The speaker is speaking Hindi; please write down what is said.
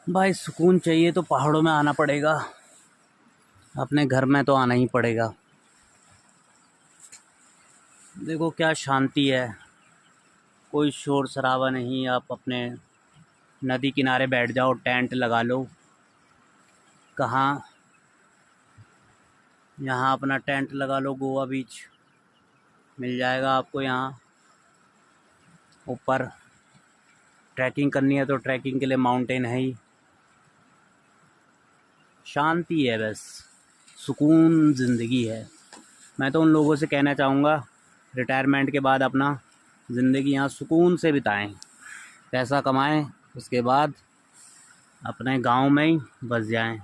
भाई सुकून चाहिए तो पहाड़ों में आना पड़ेगा, अपने घर में तो आना ही पड़ेगा। देखो क्या शांति है, कोई शोर शराबा नहीं। आप अपने नदी किनारे बैठ जाओ, टेंट लगा लो। कहाँ, यहाँ अपना टेंट लगा लो, गोवा बीच मिल जाएगा आपको। यहाँ ऊपर ट्रैकिंग करनी है तो ट्रैकिंग के लिए माउंटेन है ही। शांति है बस, सुकून ज़िंदगी है। मैं तो उन लोगों से कहना चाहूँगा रिटायरमेंट के बाद अपना ज़िंदगी यहाँ सुकून से बिताएं, पैसा कमाएं, उसके बाद अपने गांव में ही बस जाएं।